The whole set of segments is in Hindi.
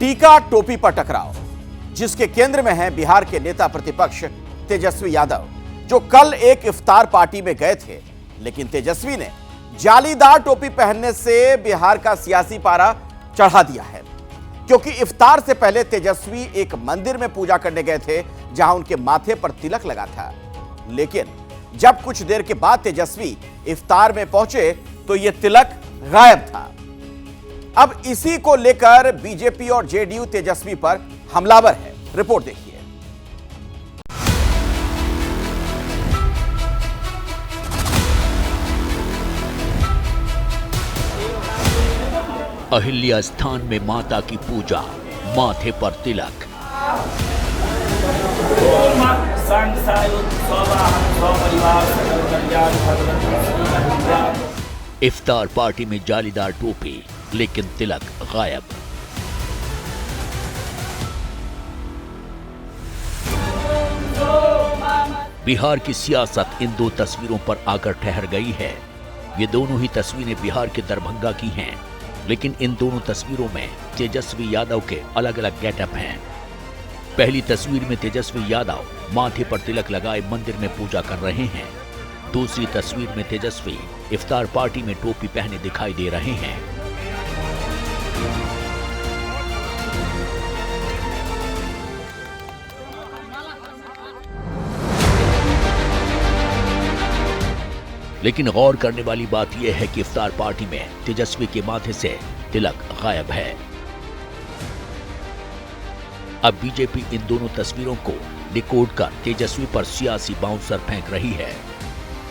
टीका टोपी पर टकराव, जिसके केंद्र में है बिहार के नेता प्रतिपक्ष तेजस्वी यादव, जो कल एक इफ्तार पार्टी में गए थे। लेकिन तेजस्वी ने जालीदार टोपी पहनने से बिहार का सियासी पारा चढ़ा दिया है, क्योंकि इफ्तार से पहले तेजस्वी एक मंदिर में पूजा करने गए थे, जहां उनके माथे पर तिलक लगा था। लेकिन जब कुछ देर के बाद तेजस्वी इफ्तार में पहुंचे तो यह तिलक गायब था। अब इसी को लेकर बीजेपी और जेडीयू तेजस्वी पर हमलावर है। रिपोर्ट देखिए। अहिल्या स्थान में माता की पूजा, माथे पर तिलक। इफ्तार पार्टी में जालीदार टोपी, लेकिन तिलक गायब। बिहार की सियासत इन दो तस्वीरों पर आकर ठहर गई है। ये दोनों ही तस्वीरें बिहार के दरभंगा की हैं, लेकिन इन दोनों तस्वीरों में तेजस्वी यादव के अलग अलग गेटअप हैं। पहली तस्वीर में तेजस्वी यादव माथे पर तिलक लगाए मंदिर में पूजा कर रहे हैं। दूसरी तस्वीर में तेजस्वी इफ्तार पार्टी में टोपी पहने दिखाई दे रहे हैं। लेकिन गौर करने वाली बात यह है कि इफ्तार पार्टी में तेजस्वी के माथे से तिलक गायब है। अब बीजेपी इन दोनों तस्वीरों को डिकोड कर तेजस्वी पर सियासी बाउंसर फेंक रही है।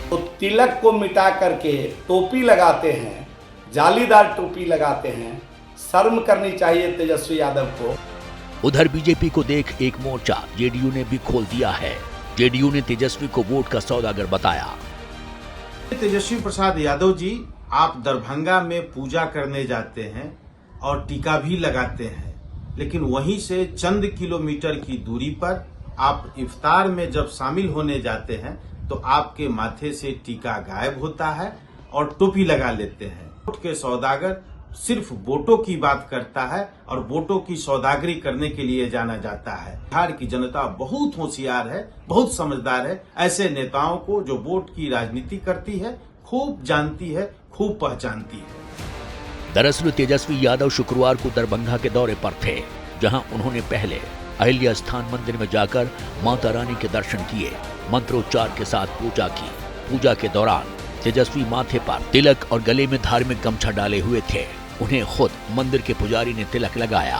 तो तिलक को मिटा करके टोपी लगाते हैं, जालीदार टोपी लगाते हैं। शर्म करनी चाहिए तेजस्वी यादव को। उधर बीजेपी को देख एक मोर्चा जेडीयू ने भी खोल दिया है। जेडीयू ने तेजस्वी को वोट का सौदागर बताया। तेजस्वी प्रसाद यादव जी, आप दरभंगा में पूजा करने जाते हैं और टीका भी लगाते हैं, लेकिन वहीं से चंद किलोमीटर की दूरी पर आप इफ्तार में जब शामिल होने जाते हैं तो आपके माथे से टीका गायब होता है और टोपी लगा लेते हैं। वोट के सौदागर सिर्फ वोटों की बात करता है और वोटों की सौदागरी करने के लिए जाना जाता है। बिहार की जनता बहुत होशियार है, बहुत समझदार है। ऐसे नेताओं को जो वोट की राजनीति करती है, खूब जानती है, खूब पहचानती है। दरअसल तेजस्वी यादव शुक्रवार को दरभंगा के दौरे पर थे, जहां उन्होंने पहले अहिल्या स्थान मंदिर में जाकर माता रानी के दर्शन किए, मंत्रोच्चार के साथ पूजा की। पूजा के दौरान तेजस्वी माथे पर तिलक और गले में धार्मिक गमछा डाले हुए थे। उन्हें खुद मंदिर के पुजारी ने तिलक लगाया।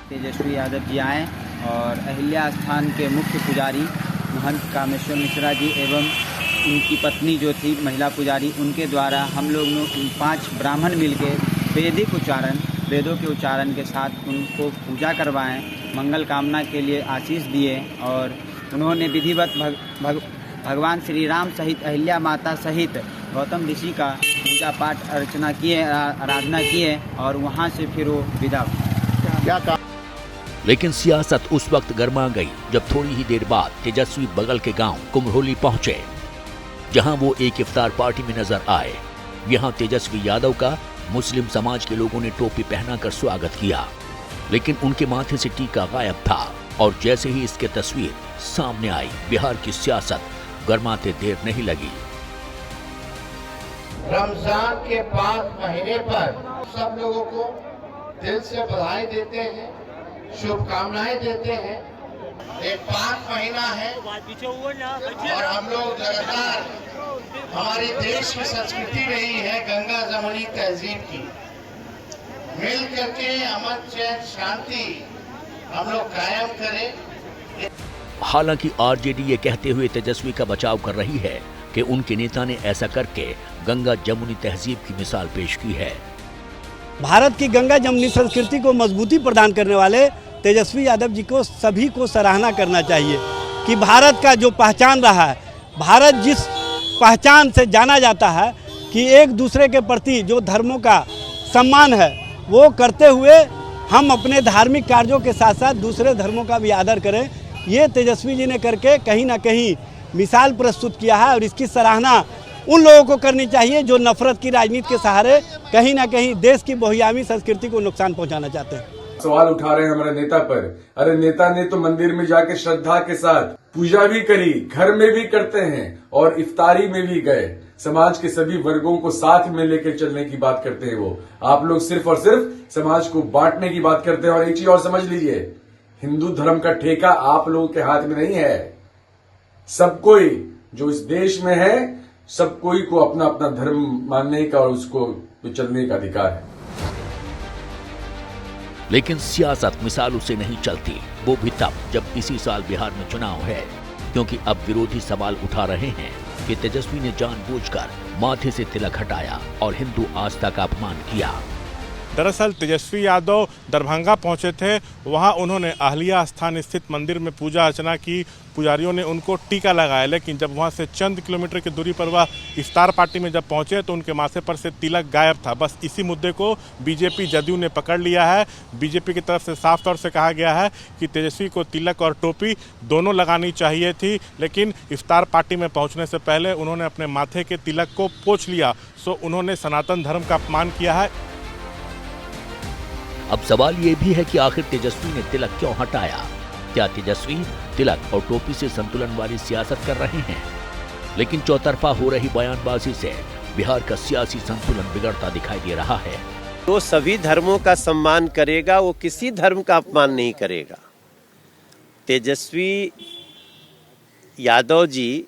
तेजस्वी यादव जी आए और अहिल्या स्थान के मुख्य पुजारी महंत कामेश्वर मिश्रा जी एवं उनकी पत्नी जो थी महिला पुजारी, उनके द्वारा हम लोग 5 ब्राह्मण मिलके वेदों के उच्चारण के साथ उनको पूजा करवाएं, मंगल कामना के लिए आशीष दिए। और उन्होंने विधिवत भगवान श्री राम सहित अहिल्या माता सहित गौतम ऋषि का पूजा पाठ अर्चना किए, आराधना किए और वहाँ से फिर वो विदा। लेकिन सियासत उस वक्त गर्मा गई जब थोड़ी ही देर बाद तेजस्वी बगल के गांव कुम्हरोली पहुंचे, जहां वो एक इफ्तार पार्टी में नजर आए। यहां तेजस्वी यादव का मुस्लिम समाज के लोगों ने टोपी पहनाकर स्वागत किया, लेकिन उनके माथे से टीका गायब था। और जैसे ही इसकी तस्वीर सामने आई, बिहार की सियासत गरमाते देर नहीं लगी। रमजान के 5 महीने पर सब लोगों को दिल से बधाई देते हैं, शुभकामनाएं देते हैं। एक 5 महीना है और हम लोग लगातार, हमारी देश की संस्कृति रही है गंगा जमुनी तहजीब की, मिल करके अमन चैन शांति हम लोग कायम करें। हालांकि आरजेडी ये कहते हुए तेजस्वी का बचाव कर रही है कि उनके नेता ने ऐसा करके गंगा जमुनी तहजीब की मिसाल पेश की है। भारत की गंगा जमुनी संस्कृति को मजबूती प्रदान करने वाले तेजस्वी यादव जी को सभी को सराहना करना चाहिए कि भारत का जो पहचान रहा है, भारत जिस पहचान से जाना जाता है कि एक दूसरे के प्रति जो धर्मों का सम्मान है वो करते हुए हम अपने धार्मिक कार्यों के साथ साथ दूसरे धर्मों का भी आदर करें, ये तेजस्वी जी ने करके कहीं ना कहीं मिसाल प्रस्तुत किया है। और इसकी सराहना उन लोगों को करनी चाहिए जो नफरत की राजनीति के सहारे कहीं ना कहीं देश की बहुआयामी संस्कृति को नुकसान पहुंचाना चाहते हैं। सवाल उठा रहे हैं हमारे नेता पर। अरे नेता ने तो मंदिर में जाके श्रद्धा के साथ पूजा भी करी, घर में भी करते हैं और इफ्तारी में भी गए। समाज के सभी वर्गों को साथ में लेकर चलने की बात करते हैं वो। आप लोग सिर्फ और सिर्फ समाज को बांटने की बात करते हैं। और एक चीज और समझ लीजिए, हिंदू धर्म का ठेका आप लोगों के हाथ में नहीं है। सब कोई जो इस देश में है, सब कोई को अपना अपना धर्म मानने का और उसको चलने का अधिकार है। लेकिन सियासत मिसालों से नहीं चलती, वो भी तब जब इसी साल बिहार में चुनाव है, क्योंकि अब विरोधी सवाल उठा रहे हैं कि तेजस्वी ने जानबूझकर माथे से तिलक हटाया और हिंदू आस्था का अपमान किया। दरअसल तेजस्वी यादव दरभंगा पहुंचे थे, वहां उन्होंने अहलिया स्थान स्थित मंदिर में पूजा अर्चना की, पुजारियों ने उनको टीका लगाया, लेकिन जब वहां से चंद किलोमीटर की दूरी पर वह इफ्तार पार्टी में जब पहुंचे तो उनके माथे पर से तिलक गायब था। बस इसी मुद्दे को बीजेपी जदयू ने पकड़ लिया है। बीजेपी की तरफ से साफ तौर से कहा गया है कि तेजस्वी को तिलक और टोपी दोनों लगानी चाहिए थी, लेकिन इफ्तार पार्टी में पहुँचने से पहले उन्होंने अपने माथे के तिलक को पोंछ लिया, सो उन्होंने सनातन धर्म का अपमान किया है। अब सवाल ये भी है कि आखिर तेजस्वी ने तिलक क्यों हटाया? क्या तेजस्वी तिलक और टोपी से संतुलन वाली सियासत कर रहे हैं? लेकिन चौतरफा हो रही बयानबाजी से बिहार का सियासी संतुलन बिगड़ता दिखाई दे रहा है। वो सभी धर्मों का सम्मान करेगा, वो किसी धर्म का अपमान नहीं करेगा। तेजस्वी यादव जी,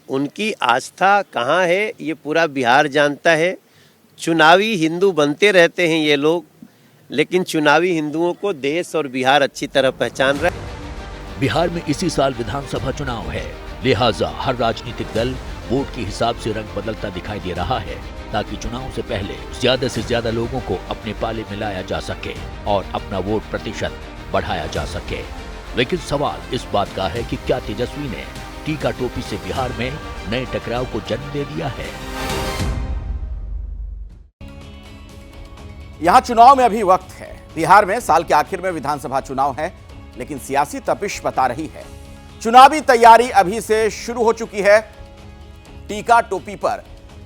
उनकी आस्था कहाँ है ये पूरा बिहार जानता है। चुनावी हिंदू बनते रहते हैं ये लोग, लेकिन चुनावी हिंदुओं को देश और बिहार अच्छी तरह पहचान रहा है। बिहार में इसी साल विधानसभा चुनाव है, लिहाजा हर राजनीतिक दल वोट के हिसाब से रंग बदलता दिखाई दे रहा है, ताकि चुनाव से पहले ज्यादा से ज्यादा लोगों को अपने पाले में लाया जा सके और अपना वोट प्रतिशत बढ़ाया जा सके। लेकिन सवाल इस बात का है कि क्या तेजस्वी ने टीका टोपी से बिहार में नए टकराव को जन्म दे दिया है? यहां चुनाव में अभी वक्त है। बिहार में साल के आखिर में विधानसभा चुनाव है, लेकिन सियासी तपिश बता रही है चुनावी तैयारी अभी से शुरू हो चुकी है। टीका टोपी पर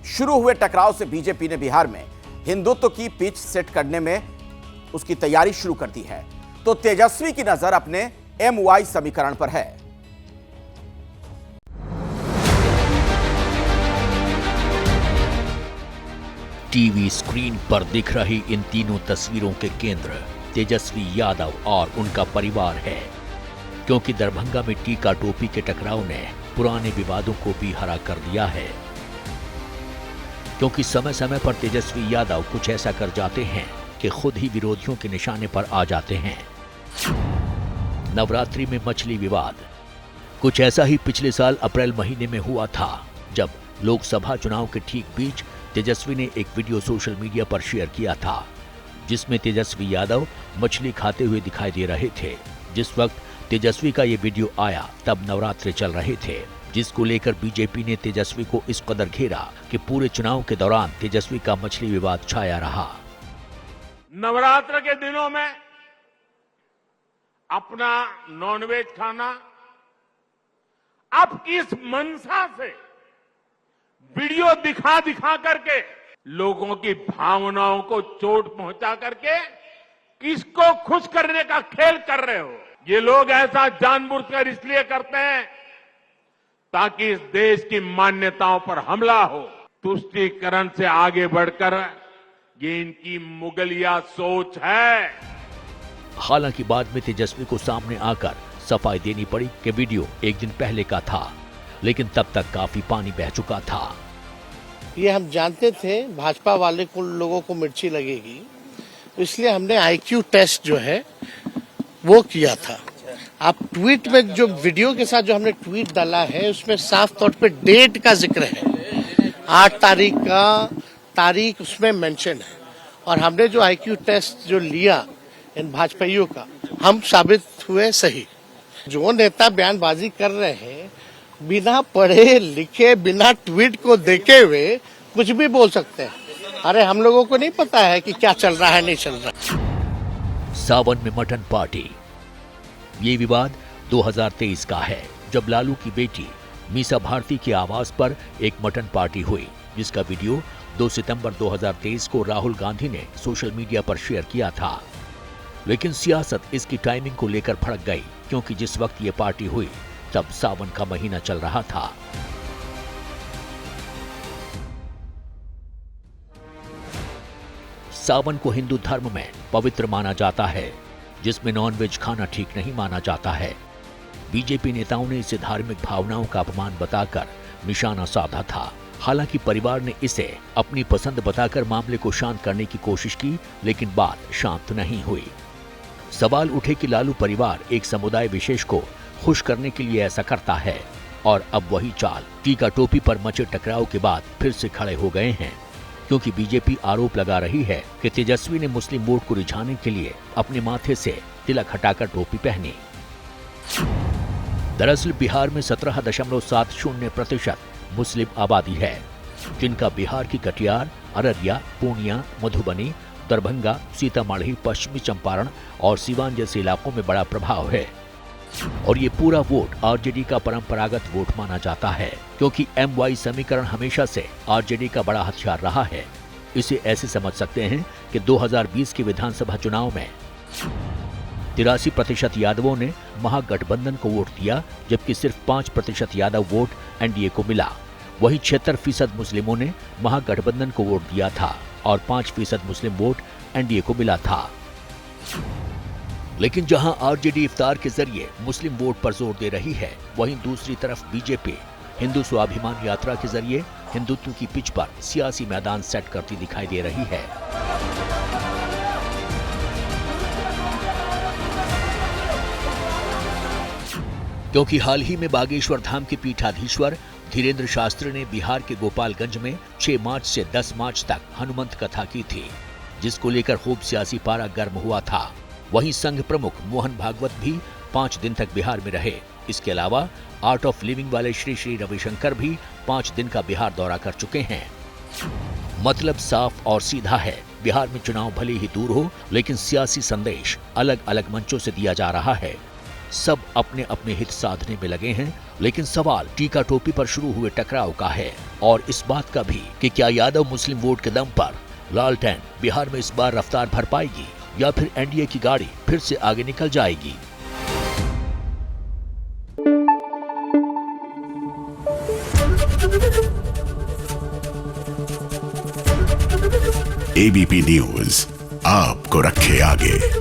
शुरू हुए टकराव से बीजेपी ने बिहार में हिंदुत्व की पिच सेट करने में उसकी तैयारी शुरू कर दी है। तो तेजस्वी की नजर अपने MY समीकरण पर है। टीवी स्क्रीन पर दिख रही इन तीनों तस्वीरों के केंद्र तेजस्वी यादव और उनका परिवार है, क्योंकि दरभंगा में टीका टोपी के टकराव ने पुराने विवादों को भी हरा कर दिया है। क्योंकि समय समय पर तेजस्वी यादव कुछ ऐसा कर जाते हैं कि खुद ही विरोधियों के निशाने पर आ जाते हैं। नवरात्रि में मछली विवाद, कुछ ऐसा ही पिछले साल अप्रैल महीने में हुआ था, जब लोकसभा चुनाव के ठीक बीच तेजस्वी ने एक वीडियो सोशल मीडिया पर शेयर किया था, जिसमें तेजस्वी यादव मछली खाते हुए दिखाई दे रहे थे। जिस वक्त तेजस्वी का ये वीडियो आया तब नवरात्रि चल रहे थे, जिसको लेकर बीजेपी ने तेजस्वी को इस कदर घेरा कि पूरे चुनाव के दौरान तेजस्वी का मछली विवाद छाया रहा। नवरात्र के दिनों में अपना नॉनवेज खाना अब किस मंशा से वीडियो दिखा दिखा करके लोगों की भावनाओं को चोट पहुंचा करके किसको खुश करने का खेल कर रहे हो? ये लोग ऐसा जानबूझकर इसलिए करते हैं ताकि इस देश की मान्यताओं पर हमला हो। तुष्टीकरण से आगे बढ़कर ये इनकी मुगलिया सोच है। हालांकि बाद में तेजस्वी को सामने आकर सफाई देनी पड़ी कि वीडियो एक दिन पहले का था, लेकिन तब तक काफी पानी बह चुका था। ये हम जानते थे भाजपा वाले को लोगों को मिर्ची लगेगी, इसलिए हमने IQ टेस्ट जो है वो किया था। आप ट्वीट में जो वीडियो के साथ जो हमने ट्वीट डाला है उसमें साफ तौर पे डेट का जिक्र है, 8 तारीख का तारीख उसमें मेंशन है। और हमने जो IQ टेस्ट जो लिया इन भाजपाइयों का, हम साबित हुए सही। जो नेता बयानबाजी कर रहे हैं बिना पढ़े लिखे, बिना ट्वीट को देखे हुए कुछ भी बोल सकते हैं। अरे हम लोगों को नहीं पता है कि क्या चल रहा है नहीं चल रहा। सावन में मटन पार्टी, ये विवाद 2023 का है, जब लालू की बेटी मीसा भारती के आवास पर एक मटन पार्टी हुई, जिसका वीडियो 2 सितंबर 2023 को राहुल गांधी ने सोशल मीडिया पर शेयर किया था। लेकिन सियासत इसकी टाइमिंग को लेकर भड़क गई, क्योंकि जिस वक्त ये पार्टी हुई तब सावन का महीना चल रहा था। सावन को हिंदू धर्म में पवित्र माना जाता है, जिसमें नॉनवेज खाना ठीक नहीं माना जाता है। बीजेपी नेताओं ने इसे धार्मिक भावनाओं का अपमान बताकर निशाना साधा था। हालांकि परिवार ने इसे अपनी पसंद बताकर मामले को शांत करने की कोशिश की, लेकिन बात शांत नहीं हुई। सवाल उठे कि लालू परिवार एक समुदाय विशेष को खुश करने के लिए ऐसा करता है, और अब वही चाल टीका टोपी पर मचे टकराव के बाद फिर से खड़े हो गए हैं, क्योंकि बीजेपी आरोप लगा रही है कि तेजस्वी ने मुस्लिम वोट को रिझाने के लिए अपने माथे से तिलक हटाकर टोपी पहनी। दरअसल बिहार में 17.70% मुस्लिम आबादी है, जिनका बिहार की कटिहार, अररिया, पूर्णिया, मधुबनी, दरभंगा, सीतामढ़ी, पश्चिमी चंपारण और सीवान जैसे इलाकों में बड़ा प्रभाव है। और ये पूरा वोट आरजेडी का परंपरागत वोट माना जाता है, क्योंकि MY समीकरण हमेशा से आरजेडी का बड़ा हथियार रहा है। इसे ऐसे समझ सकते हैं कि 2020 के विधानसभा चुनाव में 83% यादवों ने महागठबंधन को वोट दिया, जबकि सिर्फ 5% यादव वोट एनडीए को मिला। वहीं 76% मुस्लिमों ने महागठबंधन को वोट दिया था और 5% मुस्लिम वोट एनडीए को मिला था। लेकिन जहां आरजेडी इफ्तार के जरिए मुस्लिम वोट पर जोर दे रही है, वहीं दूसरी तरफ बीजेपी हिंदू स्वाभिमान यात्रा के जरिए हिंदुत्व की पिच पर सियासी मैदान सेट करती दिखाई दे रही है। क्योंकि हाल ही में बागेश्वर धाम के पीठाधीश्वर धीरेन्द्र शास्त्री ने बिहार के गोपालगंज में 6 मार्च से 10 मार्च तक हनुमंत कथा की थी, जिसको लेकर खूब सियासी पारा गर्म हुआ था। वहीं संघ प्रमुख मोहन भागवत भी 5 दिन तक बिहार में रहे। इसके अलावा आर्ट ऑफ लिविंग वाले श्री श्री रविशंकर भी 5 दिन का बिहार दौरा कर चुके हैं। मतलब साफ और सीधा है, बिहार में चुनाव भले ही दूर हो, लेकिन सियासी संदेश अलग अलग मंचों से दिया जा रहा है। सब अपने अपने हित साधने में लगे हैं, लेकिन सवाल टीका टोपी पर शुरू हुए टकराव का है, और इस बात का भी कि क्या यादव मुस्लिम वोट के दम पर लालटेन बिहार में इस बार रफ्तार भर पाएगी, या फिर एनडीए की गाड़ी फिर से आगे निकल जाएगी। ABP न्यूज आपको रखे आगे।